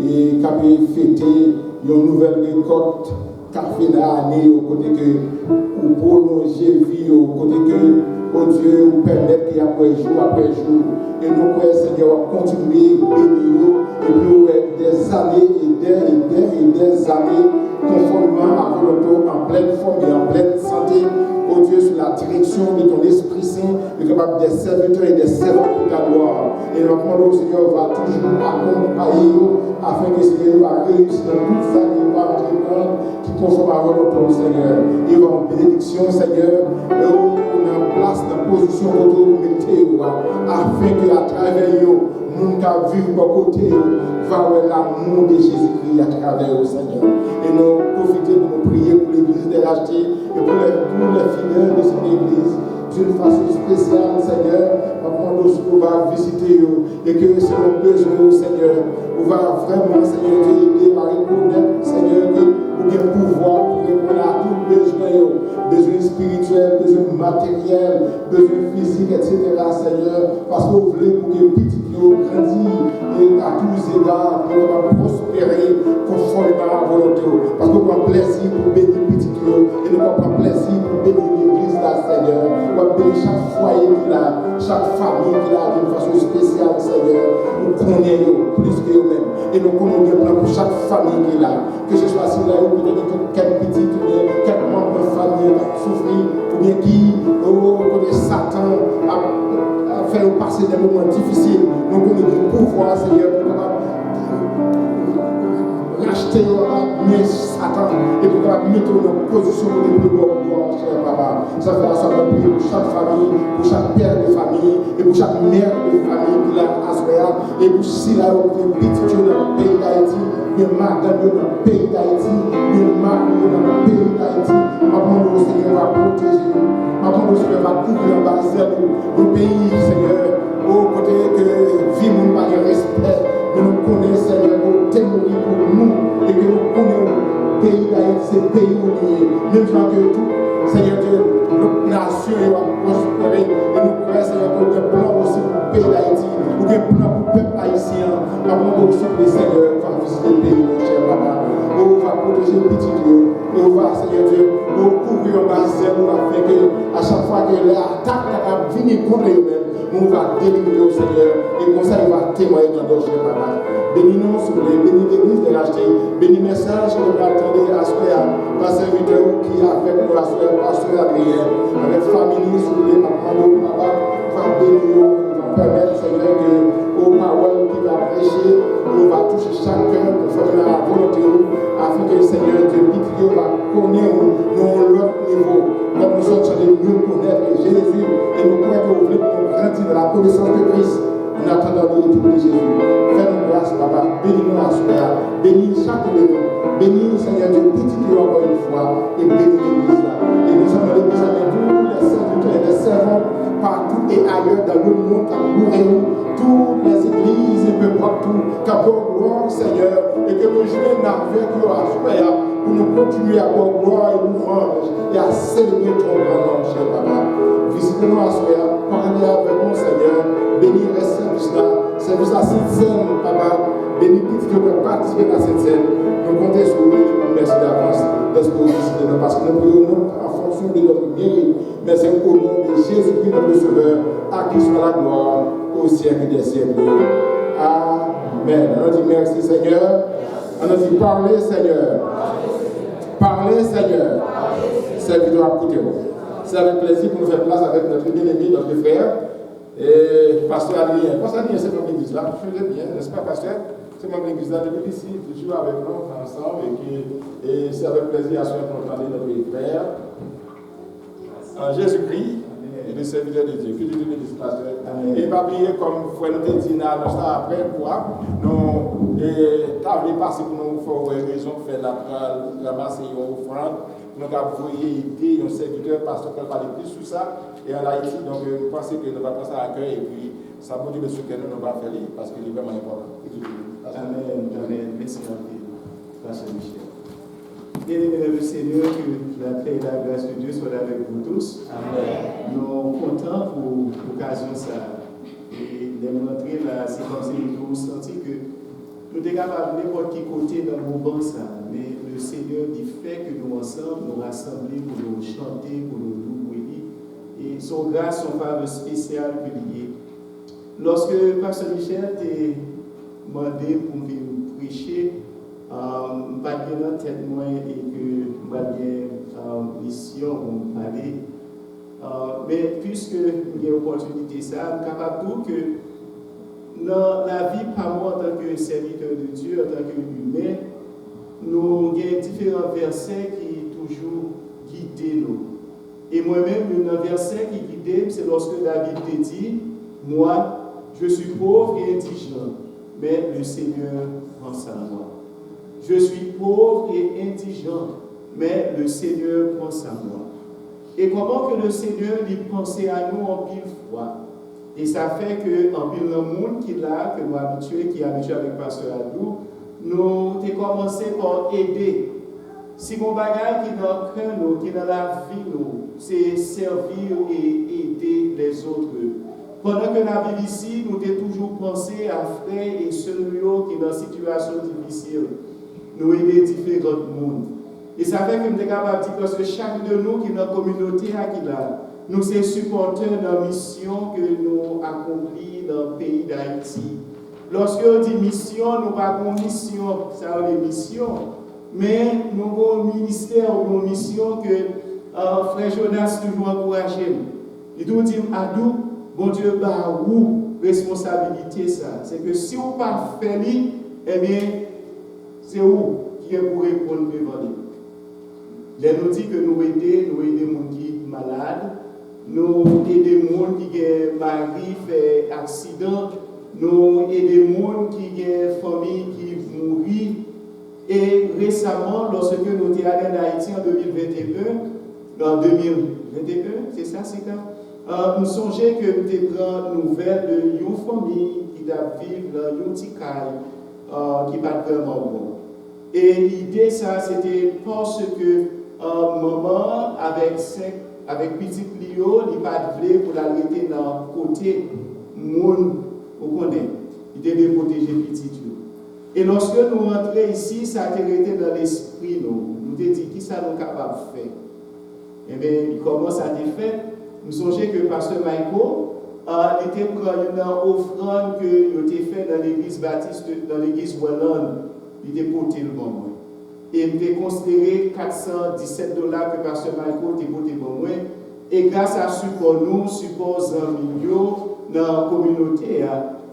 et qui a fêté une nouvelle récolte, qui a fait l'année, au côté que, pour prolonger la vie, au côté que, oh Dieu, vous permettre qu'après jour, et nous, Seigneur, continuer à bénir, et nous, des années et des années, conformément à votre en pleine forme et en pleine santé, oh Dieu, sous la direction de ton Esprit Saint, et capable des serviteurs et des servantes de ta gloire. Et nous demandons, Seigneur, va toujours accompagner nous, afin que Seigneur va réussir dans tout ça qui va entreprendre, qui conforme à votre Seigneur. Et va en bénédiction, Seigneur, et on est en place, dans la position que vous mettez, afin qu'à travers nous, nous qui vivons à côté, va voir l'amour de Jésus-Christ à travers vous, Seigneur. Et nous profiter pour nous prier pour l'église de racheter et pour tous les fidèles de cette église d'une façon spéciale, Seigneur. On va visiter et que c'est nos besoins, Seigneur. On va vraiment, Seigneur, t'aider à reconnaître, Seigneur, que vous avez le pouvoir pour répondre à tous les besoins spirituels, besoins matériels, besoins physiques, etc., Seigneur. Parce que vous voulez pour que les petits grandissent et à tous les égards, pour qu'on prospérer conformément à la volonté. Parce qu'on prend plaisir pour bénir les petits et nous prend plaisir pour bénir l'église là, Seigneur. On va bénir chaque foyer qu'il a, chaque famille qu'il a d'une façon spéciale, Seigneur. Nous connaissons plus que eux-mêmes. Et nous connaissons des plans pour chaque famille qu'il a. Que ce soit si là, ou peut-être quel petit, ou bien quel membre de famille a souffert, ou bien qui, côté Satan, a fait passer des moments difficiles. Nous connaissons le pouvoir, Seigneur, pour racheter mais Satan et pour mettre dans position de plus bonne gloire, cher papa. Ça fait la sorte de prier pour chaque famille, pour chaque père de famille et pour chaque mère de famille qui l'a assuré et pour si là où les petits dans le pays d'Haïti, les madame dans le pays d'Haïti, les maris dans le pays d'Haïti. Maman, le Seigneur va protéger nous. Maman, le Seigneur va couvrir en bas le pays, Seigneur, au côté que vie nous pas de respect. Nous connaissons, Seigneur, pour témoigner pour nous et que nous connaissons le pays d'Haïti, c'est le pays où nous sommes. Même gens que tout, Seigneur, que notre nation va prospérer et nous croyons, Seigneur, pour des plans aussi pour le pays d'Haïti, pour des plans pour le peuple haïtien. Avant aussi pour les Seigneurs, va visiter le pays, mon cher papa. On va protéger le petit Dieu et on va, Seigneur Dieu, couvrir en bas nous afin que à chaque fois que l'attaque va venir contre eux-mêmes, nous va délivrer au Seigneur et comme ça il va témoigner dans notre cher papa. Bénis-nous sur les bénis l'église de l'acheter, bénis le message que nous attendons à ce par serviteur qui est avec nous à ce pasteur Adrien, avec famille sur les papa, va bénir, va permettre Seigneur que aux paroles qu'il va prêcher, nous va toucher chaque cœur conformément à la volonté afin que le Seigneur Dieu va connaître nous l'autre niveau, comme nous sommes en train de mieux connaître Jésus et nous croyons que vous voulez nous grandir dans la connaissance de Christ. En attendant le retour de Jésus, fais-nous grâce, papa. Bénis-nous à ce père. Bénis chacun de nous. Bénis, Seigneur Dieu, petit Dieu encore une fois. Et bénis l'église là. Et nous sommes dans l'église avec tous les serviteurs et les servants partout et ailleurs dans le monde, car nous toutes les églises et peu partout, car gloire, Seigneur, et que nous jouions avec eux à ce père pour nous continuer à avoir gloire et louange et à célébrer ton grand nom, cher papa. Visitez-nous à ce père. Parlez avec nous, Seigneur. Bénis les service à cette scène, papa. Bénis petit Dieu pour participer à cette scène. Nous comptons sur lui. Merci d'avance de ce que vous visitez nous. Parce que nous prions en fonction de notre mérite. Mais c'est au nom de Jésus-Christ, notre Sauveur, à qui soit la gloire au siècle des siècles. Amen. On dit merci, Seigneur. On dit parlez, Seigneur. Parlez, Seigneur. Serviteur à côté. C'est avec plaisir pour nous faire place avec notre bien-aimé, notre frère. Et pasteur Adrien. Pasteur Adrien, c'est mon église là. Je faisais bien, n'est-ce pas, pasteur? C'est mon église là depuis ici, toujours avec nous ensemble. Et c'est avec plaisir à ce qu'on entende notre frère. En Jésus-Christ, et le serviteur de Dieu. Que Dieu bénisse, pasteur. Et pas oublier, comme frère nous a dit, après, quoi, nous, t'avons passé pour nous faire raison de faire la ramasser une offrande. Nous avons aider un serviteur parce qu'on parle plus sur ça. Et en Haïti, donc nous pensons que nous allons passer à cœur et puis ça vous dit le soutien nous va faire parce qu'il est vraiment important. Amen. Amen. Merci beaucoup. Pasteur Michel. Bien-aimés le Seigneur, que la paix et la grâce de Dieu soient avec vous tous. Amen. Nous sommes contents pour l'occasion ça. Et de rentrer là, c'est comme si nous avons senti que nous sommes capables de n'importe qui côté dans le moment ça, mais le Seigneur il fait que nous ensemble nous rassembler pour nous chanter, pour nous louer. Et son grâce, son faveur spéciale publié. Lorsque Pasteur Michel t'a demandé pour venir prêcher, je pas bien dans tête moi et que je bien mission pour me parler. Mais puisque j'ai l'opportunité ça, je suis capable de dire que dans la vie, pas moi en tant que serviteur de Dieu, en tant qu'humain, nous avons différents versets qui toujours guident nous. Et moi-même, un verset qui guide, c'est lorsque David te dit, moi, je suis pauvre et indigent, mais le Seigneur pense à moi. Je suis pauvre et indigent, mais le Seigneur pense à moi. Et comment que le Seigneur lui pensait à nous en pile fois. Et ça fait que en pile le monde qui l'a, que nous habitués, qui est habitué avec Pasteur Adou, nous avons commencé par aider. Si mon bagage qui est dans le cœur, qui est dans la vie, c'est servir et aider les autres. Pendant que la vie ici, nous avons toujours pensé à frères et sœurs qui sont dans une situation difficile. Nous aider différents mondes. Et ça fait que nous sommes capables de dire parce que chacun de nous qui est dans la communauté, nous sommes supporters de la mission que nous accomplissons dans le pays d'Haïti. Lorsque on dit mission, nous ne parlons pas de mission, ça veut dire mission. Mais nous avons un ministère ou une mission que Frère Jonas toujours encouragé. Il nous dit, Adou, bon Dieu, bah, où responsabilité ça? C'est que si on ne fait pas faire, eh bien, c'est où qui est pour répondre devant lui. Il nous dit que nous aidons les gens qui sont malades, nous aidons les gens qui ont mari fait accident, nous aidons les gens qui ont famille qui mourent. Et récemment, lorsque nous étions allés en Haïti en 2021, en 2021, c'est ça, c'est quand nous songeons que nous avons une nouvelle de une famille qui vit dans une petite caille qui n'est pas vraiment bon. Et l'idée, ça, c'était parce que maman, avec petit Lio, il n'a pas voulu pour l'arrêter dans le côté monde, vous connaissez. Il devait protéger petit Dieu. Et lorsque nous rentrons ici, ça a été dans l'esprit, nous avons dit, qui ça nous capable de faire? Eh bien, il commence à être fait. Nous songeons que Pasteur Michael était pris une offrande qu'il a fait dans l'église baptiste, dans l'église Wallonne. Il était porté le bon moi. Et il était considéré $417 que Pasteur Michael était porté bon moi. Et grâce à ce support nous, support Zambio, dans la communauté,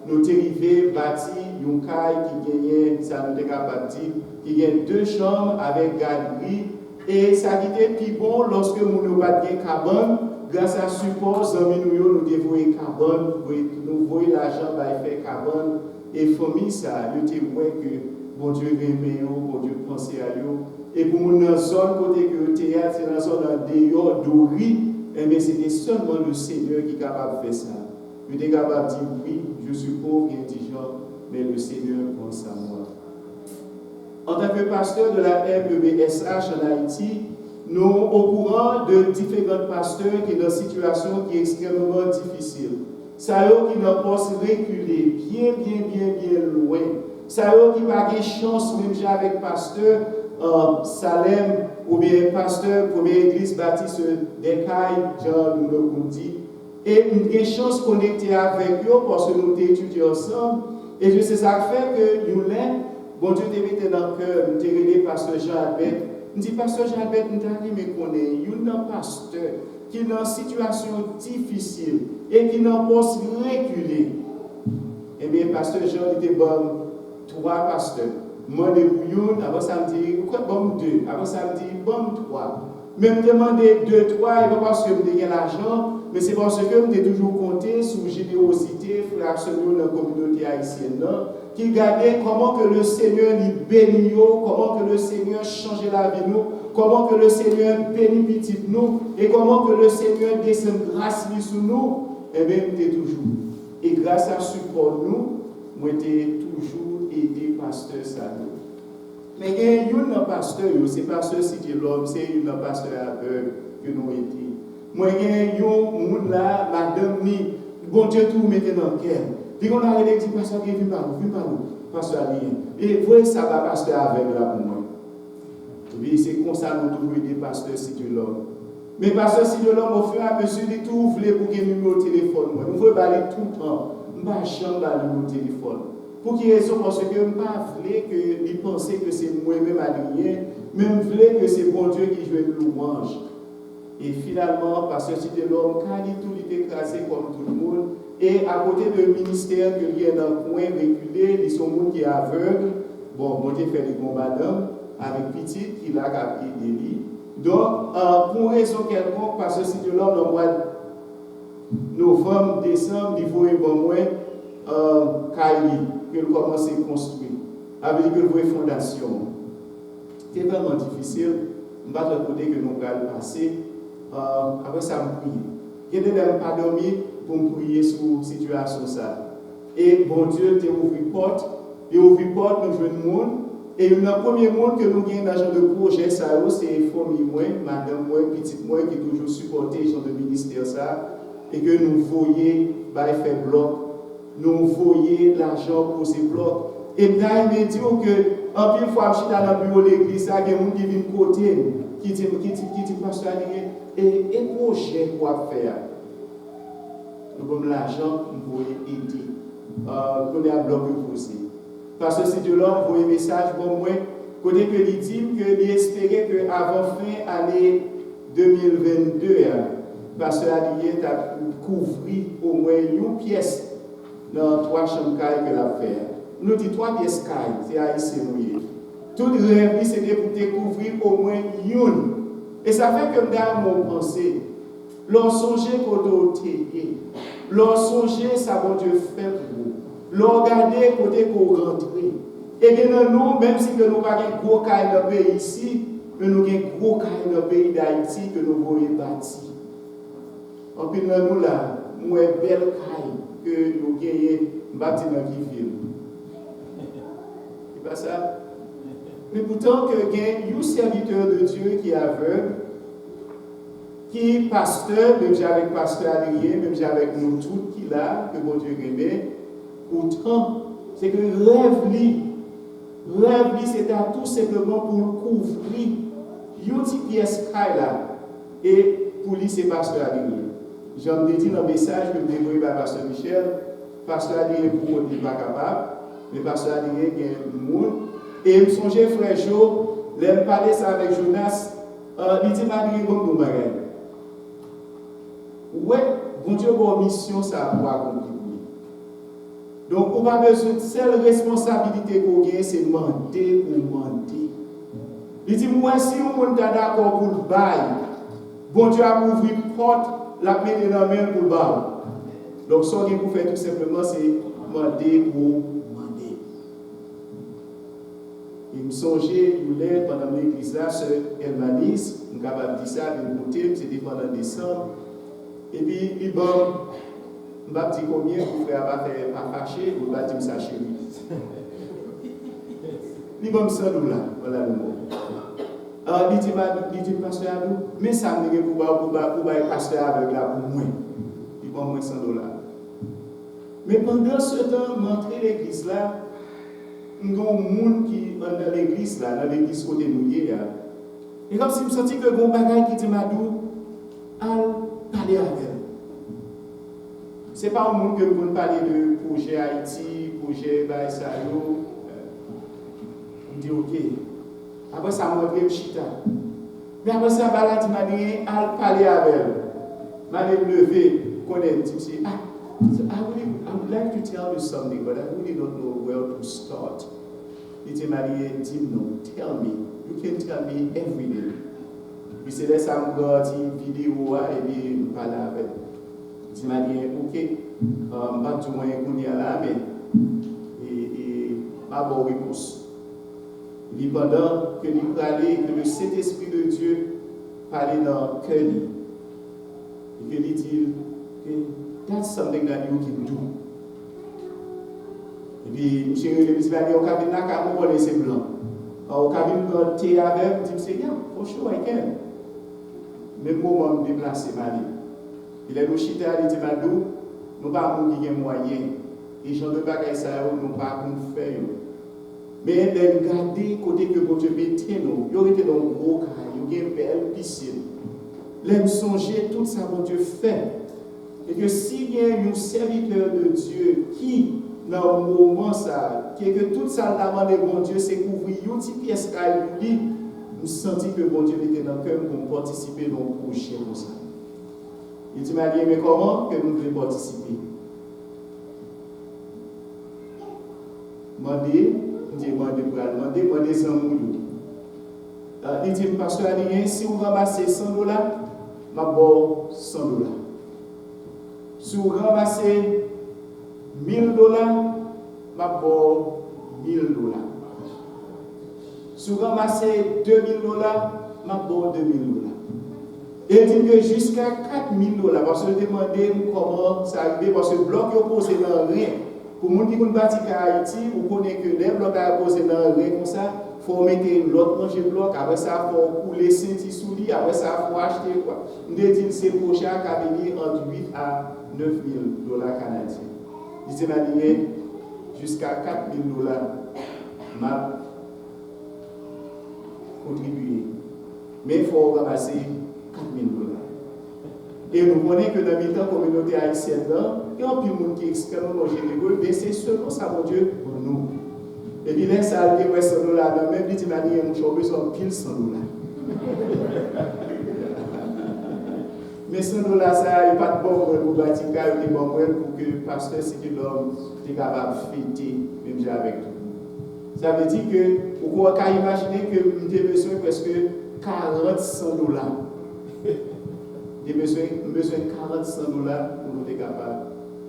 nous avons arrivé bâti une caille qui gagnait, ça nous est capable de dire, qui gagne 2 chambres avec galerie. Et ça a été plus bon lorsque nous n'avons pas de cabane. Grâce à ce support, nous dévouons cabane, nous voyons l'argent pour faire cabane. Et famille, ça, nous avons que bon Dieu aime, bon Dieu pense à eux. Et pour nous, dans la zone côté que le théâtre, c'est dans la zone dehors d'Ori, mais c'était seulement le Seigneur qui est capable de faire ça. Je suis capable de dire oui, je suis pauvre et indigent, mais le Seigneur pense à moi. En tant que pasteur de la MEBSH en Haïti, nous sommes au courant de différents pasteurs qui sont dans une situation qui est extrêmement difficile. Ça y est qui n'ont pas reculer bien loin. Ça y est qui n'a pas de chance même avec pasteur Salem ou bien pasteur première église baptiste d'Ekaï, Jean nous le dit. Et nous avons une chance de connecter avec eux parce que nous étudions ensemble. Et je sais ça fait que nous l'avons, bon Dieu te mette dans le cœur, nous avons relé pasteur Jean-Albert. Nous dit pasteur Jean-Albert, nous avons un pasteur qui est dans une situation difficile et qui n'a pas reculer. Eh bien, pasteur Jean était bon 3 pasteurs. Moi, de bouillon, avant samedi, pourquoi bon 2? Avant samedi, bon 3. Même demander 2, 3, et pas parce que vous avez l'argent, mais c'est parce que vous avez toujours compté sur la générosité, frère dans la communauté haïtienne, qui regardait comment que le Seigneur lui bénit, comment que le Seigneur change la vie nous, comment que le Seigneur bénit petit nous, et comment que le Seigneur descend grâce sur nous, et bien, vous êtes toujours. Et grâce à ce support nous, vous êtes toujours aidé pasteur Salo. Mais il y a un pasteur, c'est pasteur Cité l'homme, c'est un pasteur aveugle que nous étions. Moi, il y a un là, madame, bon Dieu, tout mettez dans le cœur. Dès qu'on a arrêté, il dit, pasteur, viens par nous. pasteur Adrien. Et voyez ça va pasteur avec là pour moi. Oui, c'est comme ça que nous devons aider pasteur si Dieu l'homme. Mais pasteur si Dieu l'homme, au fur et à mesure de tout, vous voulez pour qu'il ait numéro de téléphone. Vous voulez parler tout le temps. Je ne vais pas jamais parler numéro de téléphone. Pour qui raison? Parce que je ne veux pas que penser que c'est moi-même Adrien, mais je veux que c'est bon Dieu qui joue une louange. Et finalement, pasteur si Dieu l'homme, quand il est écrasé comme tout le monde, et à côté de ministère que il est dans le coin reculé, ils sont monde qui est aveugle. Bon, moi j'ai fait des combats d'hommes avec petit qui l'a capté des lits. Donc, pour raison quelconque, parce que si de l'homme dans le mois de novembre, décembre, il faut un moins Kaili, que nous commençons à construire. Avec que nous voyons fondation. C'est vraiment difficile. Je ne vais pas te côté que nous allons passer. Après ça, me prier. Il y a des gens qui pas dormi pour me prier sur la situation. Et bon Dieu, tu as ouvert la porte. Et ouvert la porte, nous jouons le monde. Et le premier monde que nous avons dans ce genre de projet, c'est la famille, madame, petite, qui est toujours supporté ce genre de ministère. Et que nous voyons, faire bloc. Nous voyons l'argent pour ces blocs. Et là, il me dit que, en plus, fois, je suis dans le bureau de l'église, il y a des gens qui viennent côté, qui dit, pasteur, et projet quoi faire. Nous avons l'argent, nous voulons aider. Nous avons un bloc aussi. Parce que c'est de l'homme, vous voyez un message pour moi, côté que il dit qu'il espérait qu'avant fin année 2022, parce que Adrien a couvert au moins une pièce dans 3 chambres que l'a fait. Nous disons 3 pièces caille, c'est haïtien. Tout le rêve, c'était pour découvrir au moins une. Et ça fait que dans mon pensée, lorsque j'ai côté, lorsque ça va Dieu fait pour vous. Regardez côté qu'on rentre. Et bien nous, même si nous n'avons pas de gros caille dans le pays ici, mais nous avons un gros caille dans le pays d'Haïti que nous voyons bâti. En plus, nous là, nous avons une belle caille que nous avons bâti dans qui ville. C'est pas ça? Mais pourtant, il y a un serviteur de Dieu qui est aveugle, qui est pasteur, même avec pasteur Adrien, même avec nous tous qui là, que mon Dieu aimait. Pourtant, c'est que rêve-lui, c'était tout simplement pour couvrir une petite pièce là. Et pour lui, c'est pasteur Adrien. J'en ai dit dans le message que je dévoilé par pasteur Michel, pasteur Adrien pour moi, il n'est pas capable, mais pasteur Adrien, il y a un monde. Et je me songeais, frère Jo, je parlais ça avec Jonas, il dit, Adrien, comme nous, ouais, bon Dieu, votre mission, ça pour accomplir. Donc, on n'a pas besoin de seule responsabilité qu'on gagne, c'est demander ou demander. Il dit, moi, si on est d'accord pour le bail, bon Dieu a ouvert une porte, la mettre dans la main pour le bail. Donc, ce qu'il faut faire tout simplement, c'est demander ou demander. Il me songeait, il voulait, pendant l'église là, ce Hermanise, je suis capable de dire ça, de côté, c'était pendant décembre. Et puis, il va. Je ne vais pas dire combien vous frère va faire fâcher, vous ne vais pas dire ça chez lui. Il va me sentir là, voilà le mot. Il dit, pasteur Adou, mais ça me dit pour être pasteur avec là pour moi. Il va me $100. Mais pendant ce temps, m'entrer l'église là, il y a un monde qui est dans l'église là, dans l'église côté nous. Et comme si je me sentis que mon bagage qui dit Madou, al parler avec elle. Ce n'est pas un monde que vous pouvez parler de projet Haïti, projet Baïsayo. On dit ok. Après ça, je vais chita. Mais après ça, je m'a dit, al parler avec elle. Je vais lever, connaître, je me dis, I would like to tell you something, but I really don't know where to start. Il m'a dit, no, tell me. You can tell me everything. Puis c'est là que ça me regarde une vidéo et puis je parle avec elle. Il m'a dit, ok, je ne vais pas tout le monde là, mais ma bonne réponse. Et pendant que nous parlons, que le Saint-Esprit de Dieu parlait dans le cœur, et que dit, that's something that you can do. Et puis, M. le dit, au cabine, on va laisser blanc. Au cabine, quand tu es avec, je dis, yeah, for sure I can. Même moment, je me déplace, il est au chita, il dit, Madou, nous n'avons pas de moyens. Et j'en veux pas que ça, nous n'avons pas de faire. Mais les garder côté que bon Dieu mettait nous, il aurait été dans un gros cas, il y a une belle piscine. L'aime songer tout ça bon Dieu fait. Et que s'il y a un serviteur de Dieu qui, dans le moment ça, qui est que tout ça demande bon Dieu, c'est couvrir une petite pièce à lui, nous sentons que bon Dieu était dans le cœur pour participer dans le projet comme ça. Il dit, mais comment que nous voulons participer? Demandez sans mouille. Il dit, pasteur Adrien, si vous ramassez $100, ma bon $100. Si vous ramassez $1000, ma bon $1000. Si vous ramassez $2000, ma bon $2000. Et il dit que jusqu'à $4000, parce que je demandais comment ça arrive, parce que le bloc est posé dans rien. Pour les gens qui ont bâti à Haïti, vous connaissez que les blocs sont posés dans rien comme ça, il faut mettre l'autre manger bloc, après ça, il faut couler senti sous lit, après ça, il faut acheter quoi. Nous dit que c'est prochain qui a venu entre 8 à $9000 canadiens. Il dit jusqu'à $4000, m'a contribué. Mais il faut ramasser $4000. Et nous connaissons que dans la communauté haïtienne, il y a un peu de monde qui est extrêmement généreux, mais c'est selon ça, mon Dieu, pour nous. Et puis là, ça a été $100, même si tu m'as dit, il y a besoin de pile $100. Mais $100, ça, il n'y a pas de bon pour bâtir, il y a des bons pour que le pasteur, c'est que l'homme est capable de fêter, même avec tout. Ça veut dire que, vous pouvez imaginer que nous avons besoin de presque $40-100. J'ai besoin de $40-100 pour nous être capables.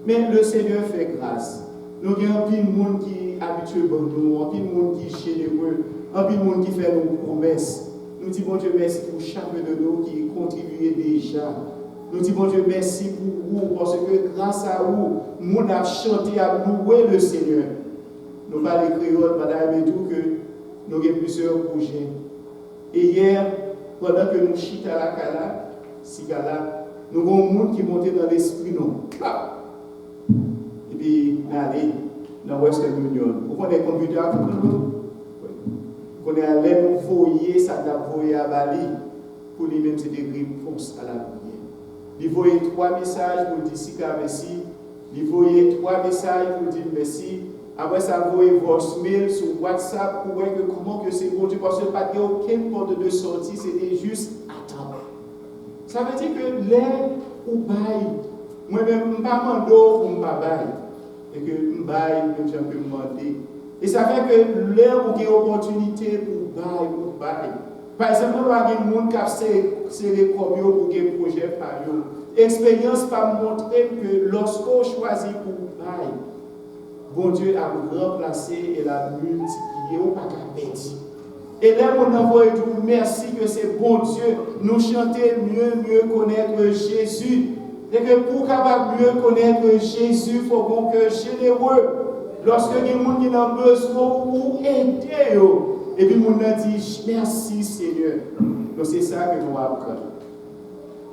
Mais le Seigneur fait grâce. Nous avons un peu de monde qui est habitué pour nous, un peu de monde qui est généreux, un peu de monde qui fait nos promesses. Nous disons bon Dieu merci pour chacun de nous qui contribue déjà. Nous disons bon Dieu merci pour vous, parce que grâce à vous, nous avons chanté à louer le Seigneur. Nous parlons créole, madame et tout, que nous avons plusieurs projets. Et hier, pendant que nous chitons à la Kala, nous avons un monde qui montait dans l'esprit, nous. Et puis, dans Western Union, vous connaissez le computer à tout le monde? Vous connaissez l'aide nous voyer, ça l'a voyé à Bali, pour lui-même, c'est des réponses à la prière. Il voyait 3 messages pour dire si merci. Il voyait 3 messages pour dire merci. Après ça, vous voyez voicemail sur WhatsApp pour voir comment que c'est bon Dieu, parce que pas aucune porte de sortie, c'était juste attendre. Ça veut dire que l'air ou bail, moi-même, je ne suis pas mandé pour ne pas bail. Et que je bail, je peux demander. Et ça fait que l'air ou des opportunités pour bail, pour bail. Par exemple, il y a des gens qui ont serré pour des projets par eux. L'expérience va montrer que lorsqu'on choisit pour bail, bon Dieu a remplacé et l'a multiplié, on n'a pas perdu. Et là, on envoie tout, merci que c'est bon Dieu, nous chanter mieux connaître Jésus. Et que pour capable mieux connaître Jésus, il faut qu'on soit généreux. Lorsque les gens qui ont besoin ou aider, et puis on a dit merci Seigneur. Donc c'est ça que nous apprenons.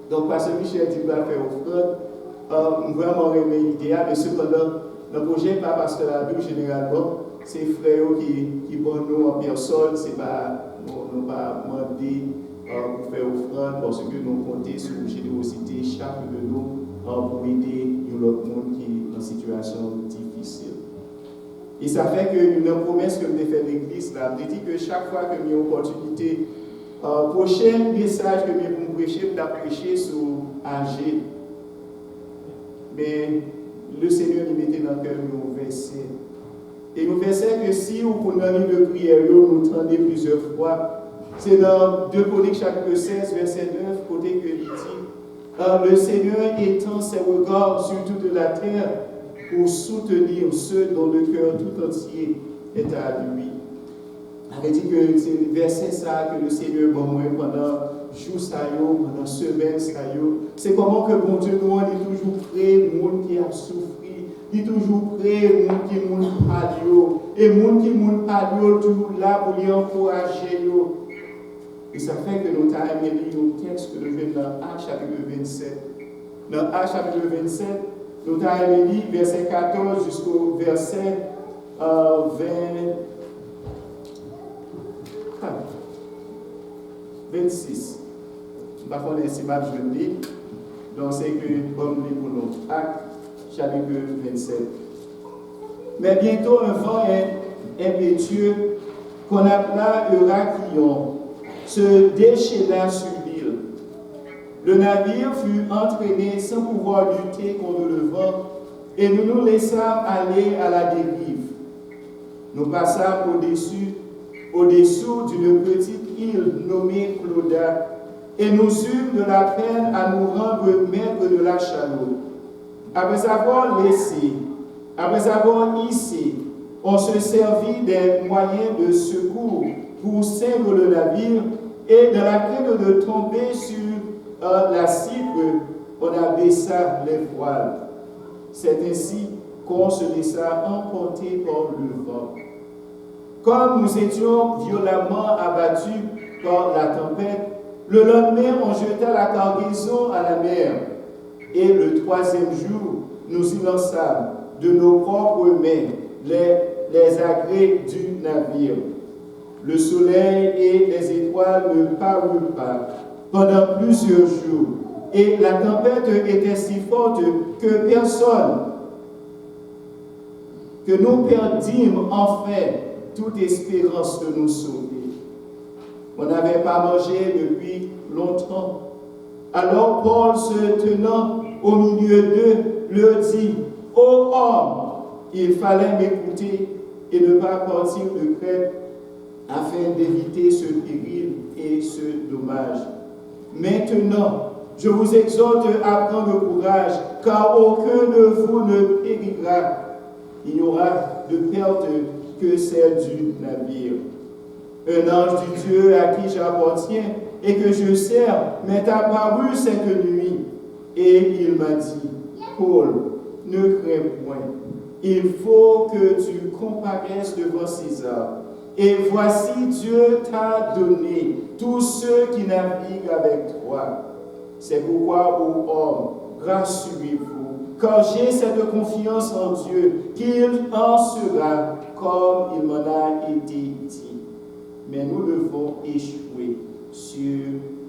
Donc, Pasteur Michel dit qu'il va faire offrande, vraiment aimer l'idée, mais cependant, le projet n'est pas Pasteur Labou généralement. C'est frères qui vont nous en personne, c'est pas nous pas demander pour faire offrande parce que nous comptons sur la générosité chacun de nous pour aider l'autre monde qui est en situation difficile. Et ça fait qu'une promesse que nous avons fait à l'église, là, je dis que chaque fois que nous avons une opportunité, prochain message que nous avons prêché, nous avons prêché sur AG. Mais le Seigneur nous mettait dans le cœur nos versets. Et nous versets que si vous prenez un livre de prière, nous entendez plusieurs fois, c'est dans 2 Chroniques chapitre 16, verset 9, côté que il dit, le Seigneur étend ses regards sur toute la terre pour soutenir ceux dont le cœur tout entier est à lui. Il dit que c'est le verset ça que le Seigneur va moi pendant jour ça pendant semaine ça c'est comment que bon Dieu nous est toujours prêt, monde qui a souffert. Il est toujours prêt, les gens qui sont palio. Et les gens qui sont palio, toujours là pour les encourager. Et ça fait que nous avons aimé le texte que nous avons dans Actes chapitre 27. Dans Actes chapitre 27, nous avons aimé verset 14 jusqu'au verset 20. 26. Par contre, c'est ma journée. Donc, c'est que, comme nous pour nous, Actes, chapitre 27. Mais bientôt, un vent impétueux, qu'on appela Euraclion, se déchaîna sur l'île. Le navire fut entraîné sans pouvoir lutter contre le vent, et nous nous laissâmes aller à la dérive. Nous passâmes au-dessous d'une petite île nommée Clauda, et nous eûmes de la peine à nous rendre maîtres de la chaloupe. Après avoir hissé, on se servit des moyens de secours pour ceindre le navire, et dans la crainte de tomber sur la cible, on abaissa les voiles. C'est ainsi qu'on se laissa emporter par le vent. Comme nous étions violemment abattus par la tempête, le lendemain on jeta la cargaison à la mer, et le troisième jour, nous y lançâmes de nos propres mains les agrès du navire. Le soleil et les étoiles ne parurent pas pendant plusieurs jours, et la tempête était si forte que nous perdîmes enfin toute espérance de nous sauver. On n'avait pas mangé depuis longtemps. Alors Paul, se tenant au milieu d'eux, leur dit: « Ô homme, il fallait m'écouter et ne pas partir de Crète afin d'éviter ce péril et ce dommage. Maintenant, je vous exhorte à prendre courage, car aucun de vous ne périra. Il n'y aura de perte que celle du navire. Un ange du Dieu à qui j'appartiens et que je sers m'est apparu cette nuit, et il m'a dit: Paul, ne crains point. Il faut que tu comparaisses devant César. Et voici, Dieu t'a donné tous ceux qui naviguent avec toi. C'est pourquoi, ô homme, rassurez-vous, car j'ai cette confiance en Dieu qu'il en sera comme il m'en a été dit. Mais nous devons échouer sur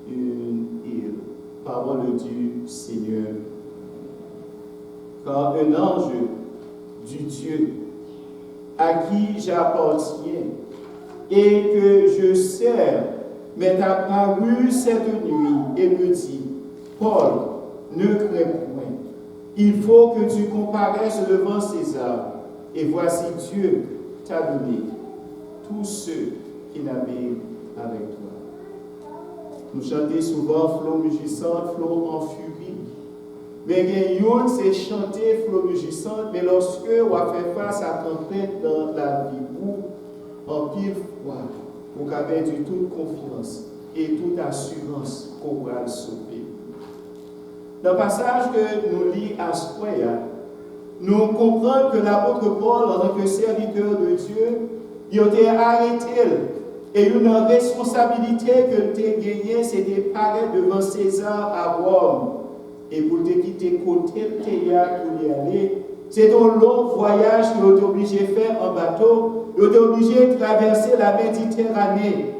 une île. Parole du Seigneur. Car un ange du Dieu à qui j'appartiens et que je sers m'est apparu cette nuit et me dit: Paul, ne crains point. Il faut que tu comparaisses devant César. Et voici, Dieu t'a donné tous ceux qui naviguent avec toi. Nous chantons souvent flot mugissante, flot en furie. Mais Guéyon, c'est chanter flot mugissante, mais lorsque on a fait face à tempête dans la vie, ou en pile foi, vous avez du toute confiance et toute assurance qu'on va le sauver. Dans le passage que nous lisons à Square, nous comprenons que l'apôtre Paul, en tant que serviteur de Dieu, il a été arrêté. Et une responsabilité que tu as gagnée, c'était paraître devant César à Rome. Et pour te quitter côté de théâtre pour y aller, c'est un long voyage que tu es obligé de faire en bateau. Tu es obligé de traverser la Méditerranée.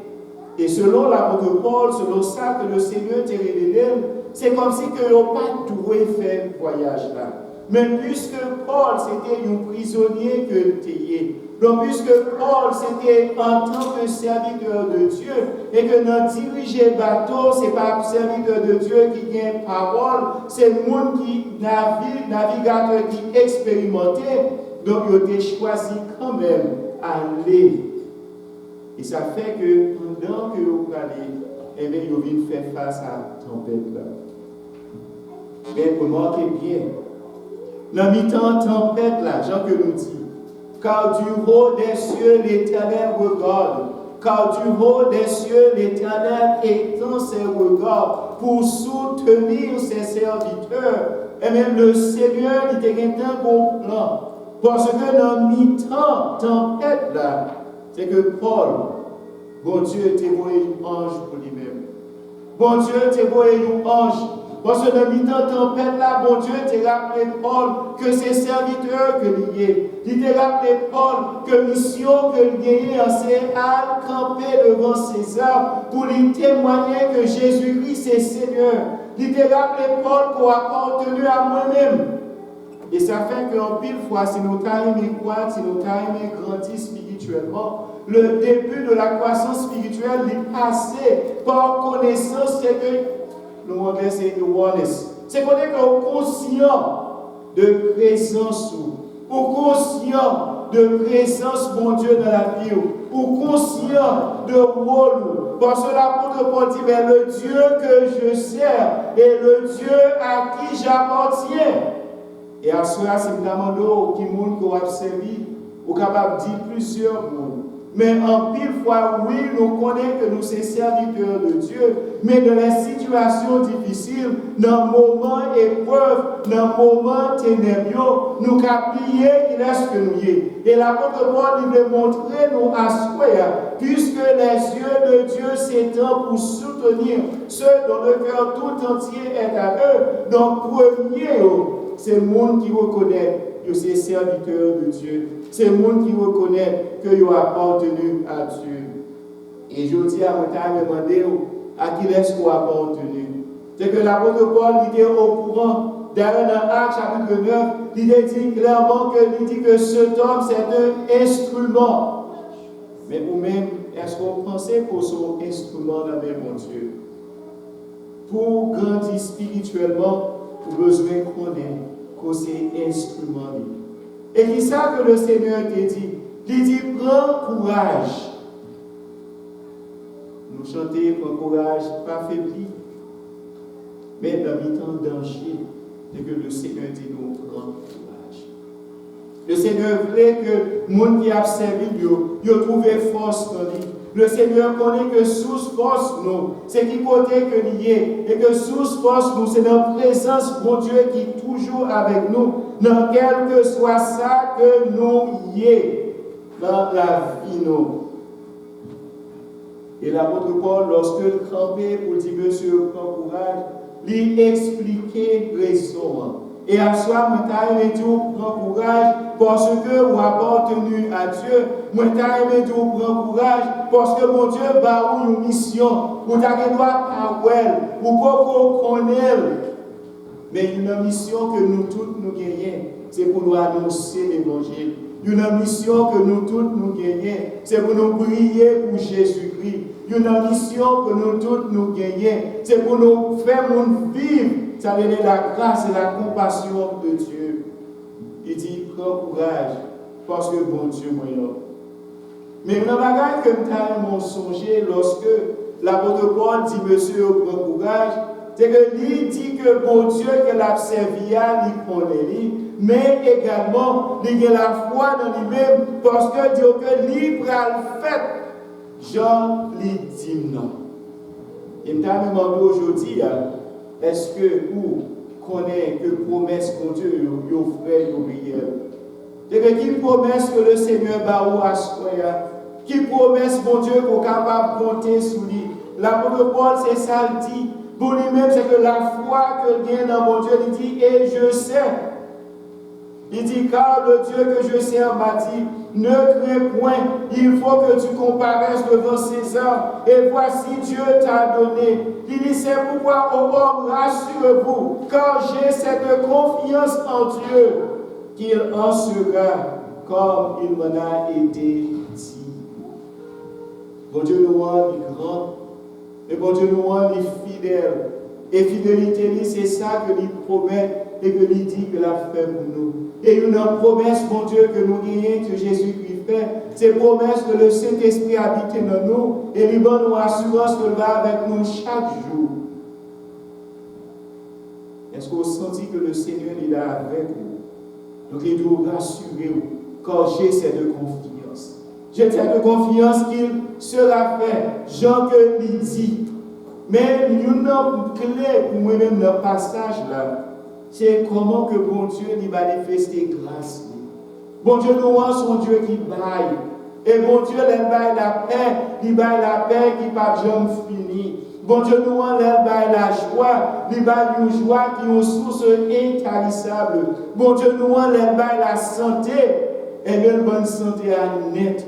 Et selon l'apôtre Paul, selon ça que le Seigneur t'a révélé, c'est comme si tu n'as pas doué faire ce voyage-là. Mais puisque Paul, c'était un prisonnier que tu es, donc puisque Paul, c'était en tant que serviteur de Dieu, et que notre diriger bateau, ce n'est pas serviteur de Dieu qui gagne parole, c'est le monde qui navigateur qui expérimenté, donc il a choisi quand même d'aller. Et ça fait que pendant que vous allez, eh bien, vous venez faire face à la tempête là. Mais remarquez bien, dans le mi-temps tempête là, Jean que nous dit, car du haut des cieux l'Éternel regarde, car du haut des cieux l'Éternel étend ses regards pour soutenir ses serviteurs. Et même le Seigneur, il était un bon plan. Parce que dans le mi-temps tempête là, c'est que Paul, bon Dieu, t'a envoyé un ange pour lui-même. Bon Dieu, t'a envoyé un ange Parce que dans le temps tempête là, bon Dieu, tu rappelé Paul que c'est serviteur que lié. Il t'a rappelé Paul que mission que lié, c'est à camper devant César pour lui témoigner que Jésus-Christ est Seigneur. Il t'a rappelé Paul qu'on a appartenu à moi-même. Et ça fait qu'en pile fois, si nous aimons croître, si nous aimons grandir spirituellement, le début de la croissance spirituelle est passé par connaissance, c'est que, le anglais c'est awareness. C'est qu'on est conscient de présence ou conscient de présence, mon Dieu, dans la vie, ou conscient de rôle. Parce que l'apôtre Paul dit, mais le Dieu que je sers est le Dieu à qui j'appartiens. Et à cela, c'est évidemment qui monde qu'on a servi, ou capable de dire plusieurs mondes. Mais en pile fois, oui, nous connaissons que nous sommes serviteurs de Dieu, mais dans les situations difficiles, dans le moment épreuve, dans le moment ténébreux, nous avons plié qu'il est ce que nous sommes. Et l'apôtre Paul veut montrer nous à soi, puisque les yeux de Dieu s'étendent pour soutenir ceux dont le cœur tout entier est à eux. Donc, premier, c'est le monde qui reconnaît que c'est serviteur de Dieu. C'est le monde qui reconnaît que vous appartenu à Dieu. Et je dis à mon temps, demander à qui est-ce qu'on appartenu. C'est que l'apôtre Paul était au courant. D'ailleurs, dans Actes chapitre 9, il dit clairement que cet homme, c'est un instrument. Mais vous-même, est-ce qu'on pensez qu'on soit un instrument dans le mon Dieu? Pour grandir spirituellement, vous besoin qu'on c'est instrument. Et c'est ça que le Seigneur t'a dit. Il dit, prends courage. Nous chantons, prends courage, pas faibli. Mais dans le temps danger, c'est que le Seigneur dit, nous prends courage. Le Seigneur voulait que le monde qui a servi, il trouve force dans lui. Le Seigneur connaît que source force nous, c'est qui côté que lié, et que source force nous, c'est notre présence, mon Dieu, qui est toujours avec nous, dans quel que soit ça que nous y est, dans la vie nous. Et l'apôtre Paul, lorsque il campait pour dire monsieur, prends courage, lui expliquer raison. Et à soi, moi, t'as aimé Dieu, prends courage, parce que vous appartenu à Dieu. Moi, t'as aimé Dieu, prends courage, parce que mon Dieu va une mission. Vous t'avez droit à elle, vous pouvez connaître. Mais une mission que nous tous nous gagnons, c'est pour nous annoncer l'évangile. Une mission que nous tous nous gagnons, c'est pour nous briller pour Jésus-Christ. Une mission que nous tous nous gagnons, c'est pour nous faire vivre. Ça veut dire la grâce et la compassion de Dieu. Il dit, prends courage, parce que bon Dieu moyen. Mais le bagage que nous avons songé lorsque l'apôtre Paul dit, monsieur, prends courage, c'est que lui dit que bon Dieu que l'a servi, il connaît, mais également, il a la foi dans lui-même, parce que Dieu que lui prend le fait, Jean lui dit non. Il m'a demandé aujourd'hui, est-ce que vous connaissez que promesse que Dieu vous fait réelle? C'est que qui promesse que le Seigneur va vous assurer? Qui promesse, mon Dieu, qu'on est capable de compter sur lui? L'apôtre Paul, c'est ça, il dit. Pour lui-même, c'est que la foi que vient dans mon Dieu, il dit, et je sais. Il dit, car le Dieu que je sers m'a dit, ne crains point, il faut que tu comparaisses devant César. Et voici, Dieu t'a donné. Il dit, c'est pourquoi, ô homme, rassurez-vous, car j'ai cette confiance en Dieu, qu'il en sera comme il m'en a été dit. Bon Dieu nous rend grand, et bon Dieu nous rend fidèle. Et fidélité, c'est ça que lui promet et que lui dit que l'a fait pour nous. Et une promesse, mon Dieu, que nous gagnons, que Jésus-Christ fait, c'est promesse que le Saint-Esprit habite en nous et lui donne nous assurance qu'il va avec nous chaque jour. Est-ce que vous sentez que le Seigneur est là avec vous? Donc il doit rassurer vous, car j'ai cette confiance. J'ai cette confiance qu'il sera fait, Jean que il dit. Mais une clé pour moi-même dans le passage là, c'est comment que bon Dieu lui manifester grâce. Bon Dieu nous rend son Dieu qui baille. Et bon Dieu lui baille la paix qui pas jamais fini. Bon Dieu, nous enlève la joie, il va une joie qui est une source intarissable. Bon Dieu, nous enlève la santé, et une bonne santé à net.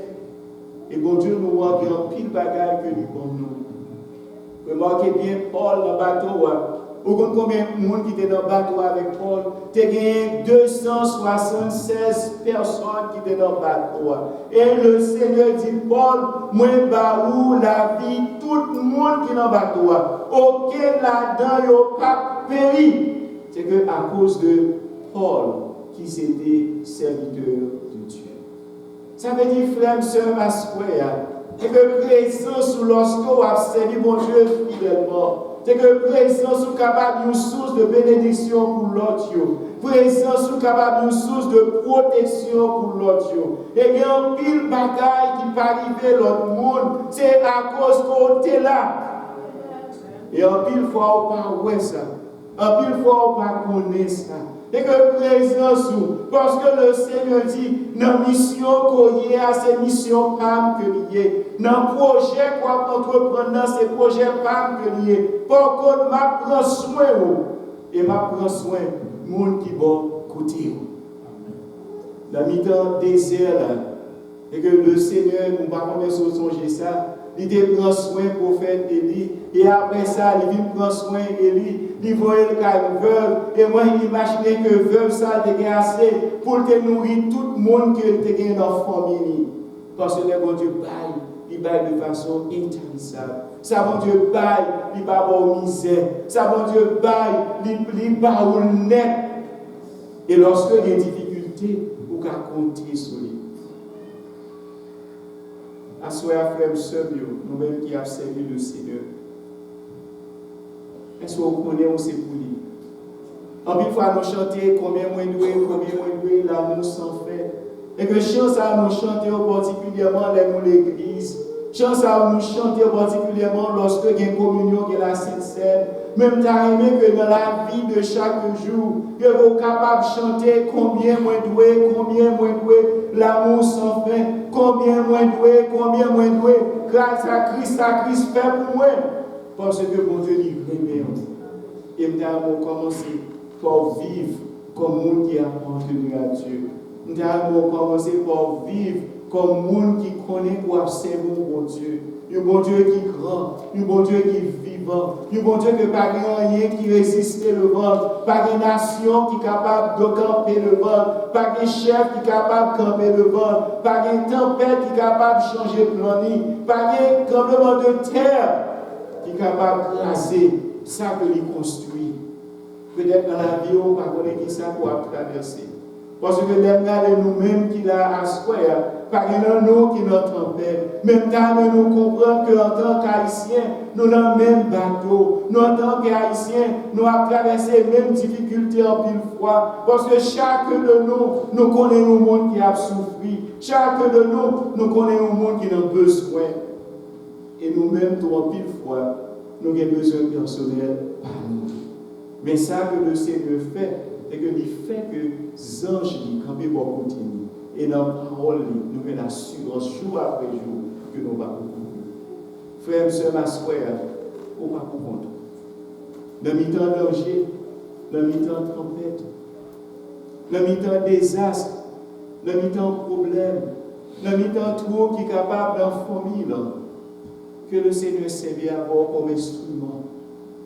Et bon Dieu, nous avons pile bagaille que nous avons nous. Remarquez bien Paul dans le bateau. Vous comprenez combien de monde qui était dans le bateau avec Paul? Il y a 276 personnes qui étaient dans le bateau. Et le Seigneur dit, Paul, moi, où la vie, tout le monde qui est dans le bateau. Aucun là-dedans n'a pas péri. C'est que à cause de Paul, qui était serviteur de Dieu. Ça veut dire, frère, sœur, ma soeur, c'est que présence lorsque vous avez servi mon Dieu fidèlement. C'est que présence est capable d'une source de bénédiction pour l'autre. Présence est capable d'une source de protection pour l'autre. Et il y a un pile bagaille qui peut arriver l'autre monde. C'est à cause qu'on est là. Et un pile fois, on ne peut pas voir ça. Un pile fois, on ne peut pas connaître ça. Et que présence, parce que le Seigneur dit, dans la mission qu'on y a, c'est mission PAM que lié. Dans le projet qu'on entreprendre, c'est projet PAM que lié. Par contre, je prends soin et je prends soin du monde qui va côté. Dans le mi-temps désert, et que le Seigneur, nous ne pouvons pas songer ça. Il te prend soin pour faire Élie. Et après ça, il vient prendre soin d'Élie. Il voit le cas veuve. Et moi, il imaginait que veuve, ça, il a assez pour te nourrir tout le monde que tu as dans la famille. Parce que le bon Dieu baille. Il baille de façon intarissable. Ça, bon Dieu baille. Il ne va pas avoir misère. Ça, bon Dieu baille. Il va pas net. Et lorsque il y a des difficultés, vous pouvez compter sur lui. Assoyez frère, sœur, nous-mêmes qui avons servi le Seigneur. Est-ce que vous connaissez où c'est pour lui? En une fois, nous chantons combien moins doué, l'amour sans fait. Et que chance à nous chanter particulièrement dans l'église. Chance à nous chanter particulièrement lorsque il y a une communion qui est la Sainte Seine. Même t'as aimé que dans la vie de chaque jour, que vous êtes capable de chanter combien moins doué, l'amour sans fin, combien moins doué, grâce à Christ fait pour moi. Parce que mon Dieu dit, et nous avons commencé par vivre comme monde qui appartenu à Dieu. Nous avons commencé par vivre comme monde qui connaît pour observer mon Dieu. Un bon Dieu qui est grand, un bon Dieu qui est vivant, un bon Dieu qui n'a pas rien qui résiste le vent, pas une nation qui est capable de camper le vent, pas un chef qui est capable de camper le vent, pas une tempête qui est capable de changer le plan, pas un tremblement de terre qui est capable de craser ça que lui construit. Peut-être dans la vie, on ne connaît pas qui ça pour traverser. Parce que les nous-mêmes qui l'a assoyé, par exemple, nous qui nous tempête, même temps, nous comprenons qu'en tant qu'Haïtiens, nous avons le même bateau. Nous, en tant qu'Haïtiens, nous avons traversé les mêmes difficultés en pile fois. Parce que chacun de nous connaissons un monde qui a souffert. Chacun de nous connaissons un monde qui a besoin. Et nous-mêmes, tout en pile fois, nous avons besoin personnel par nous. Mais ça que le Seigneur fait, c'est que il fait que les anges campent pour continuer. Et dans la parole, nous avons l'assurance jour après jour que nous allons courir. Frère, sœur, ma soeur, on va pour compte. Dans le mi-temps danger, dans le mi-temps tempête, dans le mi-temps désastre, dans le mi-temps problème, dans le mi-temps trouble qui est capable dans la famille, que le Seigneur serve à bord comme instrument.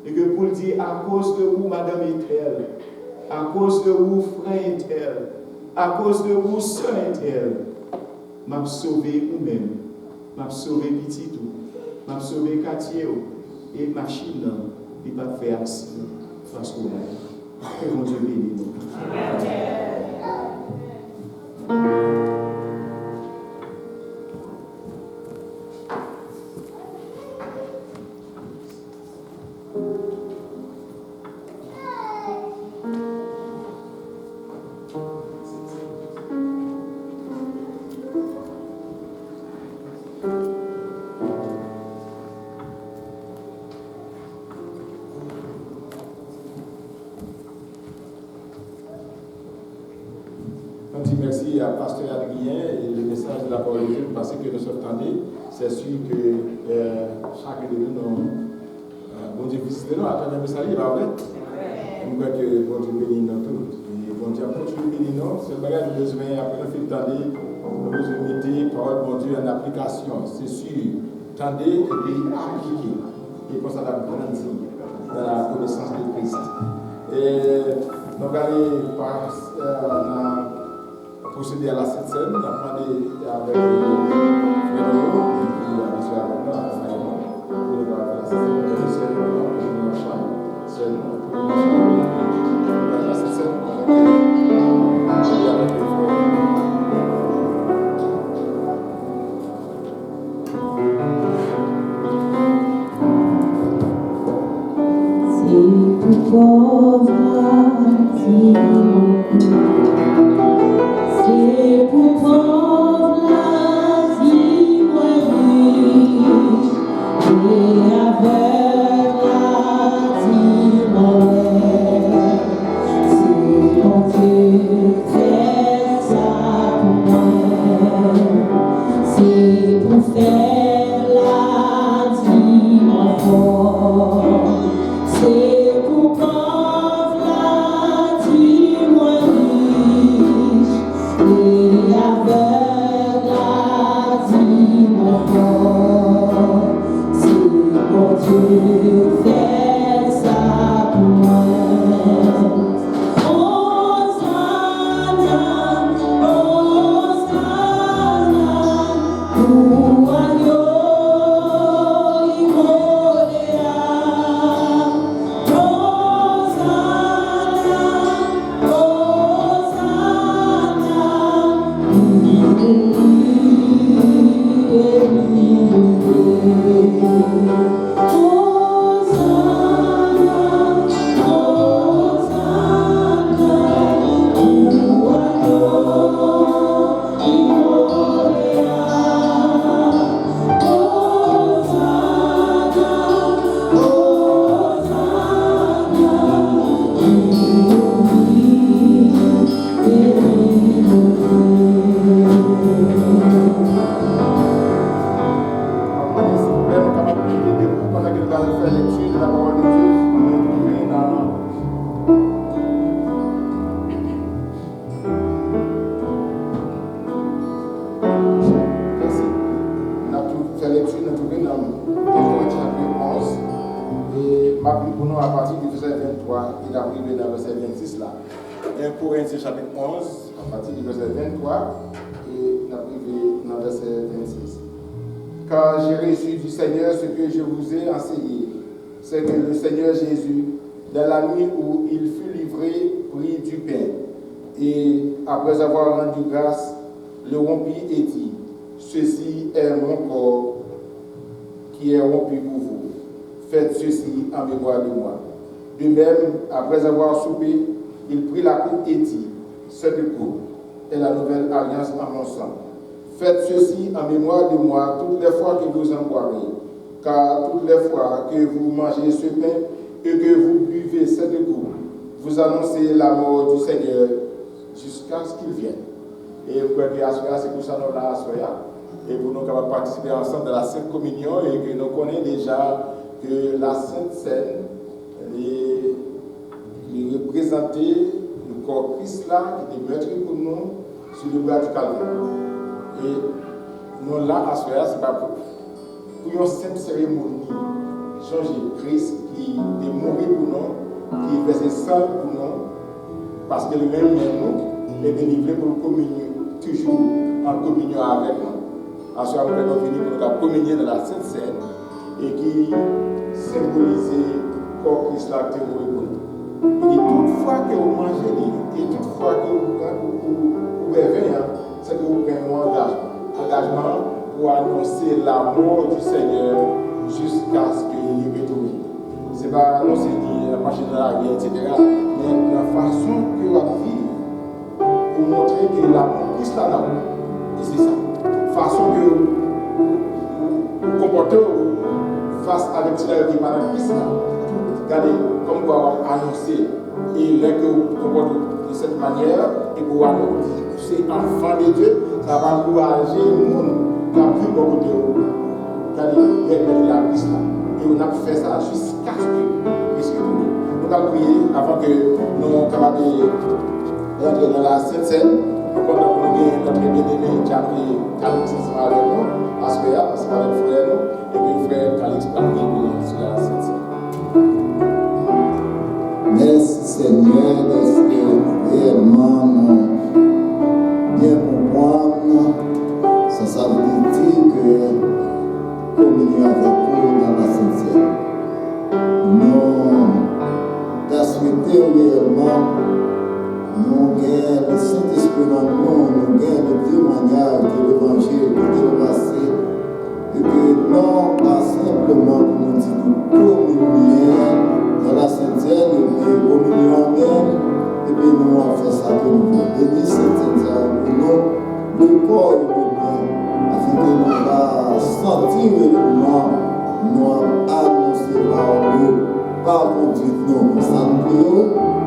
Et que pour dire, à cause de vous, madame est telle, à cause de vous, frère est tel, à cause de vous, sœur est tel, m'a sauvé vous-même, m'a sauvé petit tout, m'a sauvé quartier et machine, il va faire accident face au monde. Que mon Dieu bénisse. Merci à Pasteur Adrien et le message de la parole de Dieu parce que nous sommes tendus. C'est sûr que chacun de nous Bon Dieu, visitez-nous, attendez, mais ça y est, pas vrai? Je crois que bon Dieu bénit nous tous. Et bon Dieu, continue bénir nous. C'est le bagage de besoin, après nous fait tendre, nous besoin de mettre parole bon Dieu en application. C'est sûr, tendez et puis appliquer. Et comme ça, la grandir dans la connaissance de Christ. Et nous allons procéder à la Sainte Seine. Nous allons demander avec Frédéric et puis avec M. Abonda, pour la Sainte Seine. C'est pour pauvre la vie riche et avec la timorée. C'est mon Dieu fait ça pour moi. C'est pour faire la timorée. C'est pour pauvre la timorée. Et avec la timorée, c'est mon Dieu fait ça pour moi. Hosanna, Hosanna, pour agneau immoléa. Chapitre 11, à partir du verset 23, et nous arrivons dans le verset 26. Car j'ai reçu du Seigneur ce que je vous ai enseigné, c'est que le Seigneur Jésus, dans la nuit où il fut livré, prit du pain, et après avoir rendu grâce, le rompit et dit, ceci est mon corps qui est rompu pour vous. Faites ceci en mémoire de moi. De même, après avoir soupé, il prit la coupe et dit, cette coupe est la nouvelle alliance en mon sang. Faites ceci en mémoire de moi toutes les fois que vous en boirez, car toutes les fois que vous mangez ce pain et que vous buvez cette coupe, vous annoncez la mort du Seigneur jusqu'à ce qu'il vienne. Et vous pouvez dire, c'est pour ça que nous là, et pour nous capables de participer ensemble de la Sainte Communion et que nous connaissons déjà que la Sainte Seine est représenter le corps Christ là qui est meurtri pour nous sur le bois du Calvaire. Et nous là, à ce moment-là, ce n'est pas pour une simple cérémonie. Changer Christ qui est mort pour nous, qui est versé sang pour nous, parce que le même nous est délivré pour communier, toujours en communion avec nous. À ce moment-là, nous venons pour nous communier dans la Sainte Seine et qui symbolise le corps Christ là qui est mort pour nous. Il dit, toutefois que vous mangez, et toutefois que vous buvez, c'est que vous prenez un engagement. Engagement pour annoncer la mort du Seigneur jusqu'à ce qu'il y retourne. Ce n'est pas annoncer la machine de la guerre, etc. Mais la façon que vous vivez pour montrer que la mort Christ là, et c'est ça. Façon que vous vous comportez face avec cela qui est pas dans Christ là. Regardez, comme vous avez annoncé, et là que vous comportez de cette manière, et vous annoncer, c'est enfant de Dieu, ça va encourager le monde qui a plus beaucoup de vous. Regardez, la Christ là. et on a fait ça jusqu'à ce que Christ retourne. Nous allons prier avant que nous capables d'entrer dans la Sainte Seine. Pendant que nous avons notre bien-aimé qui a pris Calix avec nous, parce que c'est avec frère nous, et puis le frère Calix va nous sur la Sainte Seine. Merci Seigneur, parce que réellement nous bien comprendre, ça veut dire que communier avec vous dans la Sainte-Seine. Nous avons souhaité réellement, nous avons le Saint-Esprit dans nous avons le témoignage de l'Évangile qui est passé, et que non pas simplement pour nous dire communier dans la Sainte-Seine, et puis communion même, et puis nous avons fait ça de nouveau. Bénis Sainte-Seine pour nous, le corps et le bien, afin que nous va sentir réellement, nous annoncer par nous, par conduite nous, sans nous,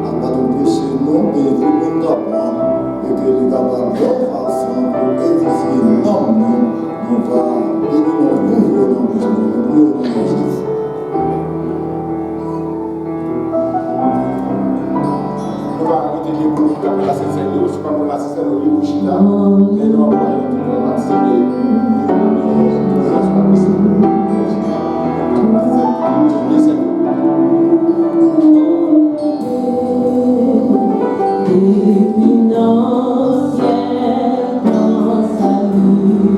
à pas nous pécher nous, et tout le monde apprend, et que nous avons d'autres façons pour édifier non nous va bénir nos nouveaux noms, nous prions dans Jésus. On va arrêter les bouches après la Sainte-Seine, je ne sais pas pour la Sainte-Seine ou les bouches là, mais nous allons participer de la soirée possible. Depuis nos siècles, ton salut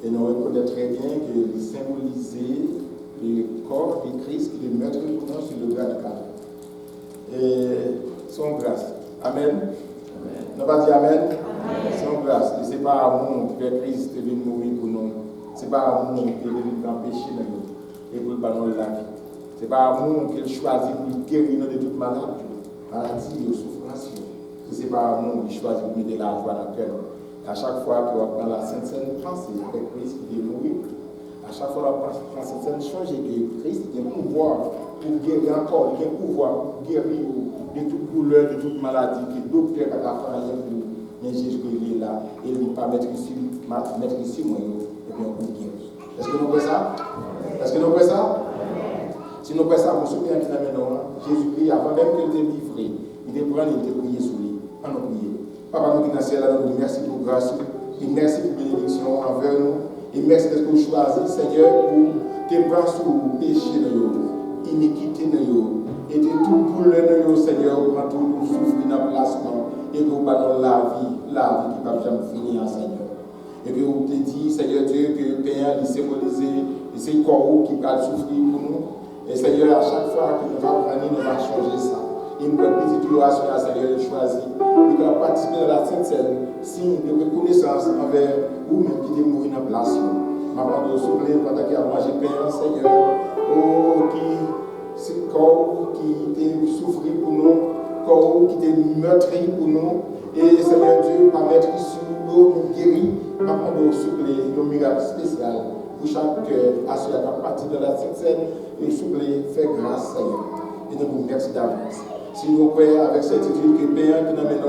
Et nous reconnaissons très bien qu'il symbolisait le corps de Christ qui est meurtre pour nous sur le bras du calvaire. Et son grâce. Amen. On va dire Amen. Son grâce. Et ce n'est pas amour que Christ est venu mourir pour nous. Ce n'est pas amour qui est venu empêcher nous et pour le ballon de la vie. Ce n'est pas amour qu'il choisit pour guérir de toute maladie ou souffrance. Ce n'est pas amour qu'il choisit pour mettre la joie dans le cœur. À chaque fois qu'on prend la Sainte Seine, pensez avec Christ qui est mourir. À chaque fois qu'on prend la Sainte Seine, changer que Christ a un pouvoir pour guérir encore, il a un pouvoir pour guérir de toute douleur, de toute maladie, que le docteur a fait pour mais Jésus est là, et il ne va pas mettre ici moi, et bien on peut guérir. Est-ce que nous voyons ça? Est-ce que nous voyons ça? Si nous voyons ça, vous vous souvenez qui maintenant, Jésus-Christ, avant même qu'il te livré, il te prend, il te prié sur lui. On nous prier. Papa, nous qui dans le ciel, nous merci pour grâce, et merci pour bénédiction envers nous, et merci de ce que vous choisissez, Seigneur, pour te prendre sur le péché de nous, iniquité de nous, et de tout douleur de nous, Seigneur, pour tout souffrir dans le placement, et pour nous la vie qui ne va jamais finir, Seigneur. Et puis, on te dit, Seigneur Dieu, que le Père, il symbolise, c'est le corps qui va souffrir pour nous. Et Seigneur, à chaque fois que nous allons prendre, nous allons changer ça. Et nous allons petite oration à Seigneur de choisir. Nous allons participer dans la Sainte Seine, signe de reconnaissance envers vous-même qui êtes mourir dans la place. Maman de souffler, pendant qu'il y a mangé Père, Seigneur, qui c'est le corps qui était souffert pour nous, corps qui était meurtri pour nous. Et Seigneur Dieu, par mettre sur nous, nous guérir, maman de souffler, nos miracles spéciaux. Pour chaque cœur, assurer à partir de la Sainte Seine, et souffler, faire grâce, Seigneur. Et nous vous remercions d'avance. Si nous croyons avec cette étude que Père qui nous amène,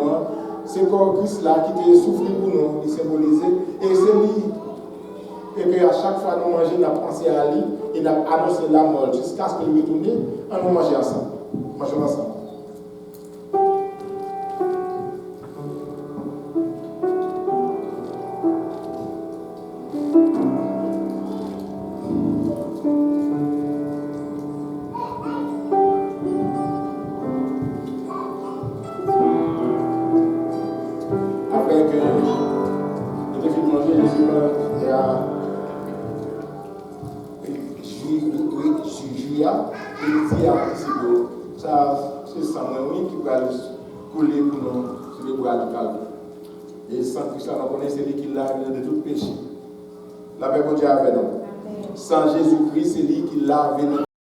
c'est le corps Christ là qui était souffert pour nous, qui symbolisé, et c'est lui. Et qu'à chaque fois nous mangeons, nous avons pensé à lui, et nous avons annoncé la mort jusqu'à ce qu'il retourne, on nous mange ensemble. Mangeons ensemble. Et sans Christ, on connaît celui qui l'a de tout péché. La paix de Dieu avec nous. Sans Jésus-Christ, c'est lui qui l'a avec nous.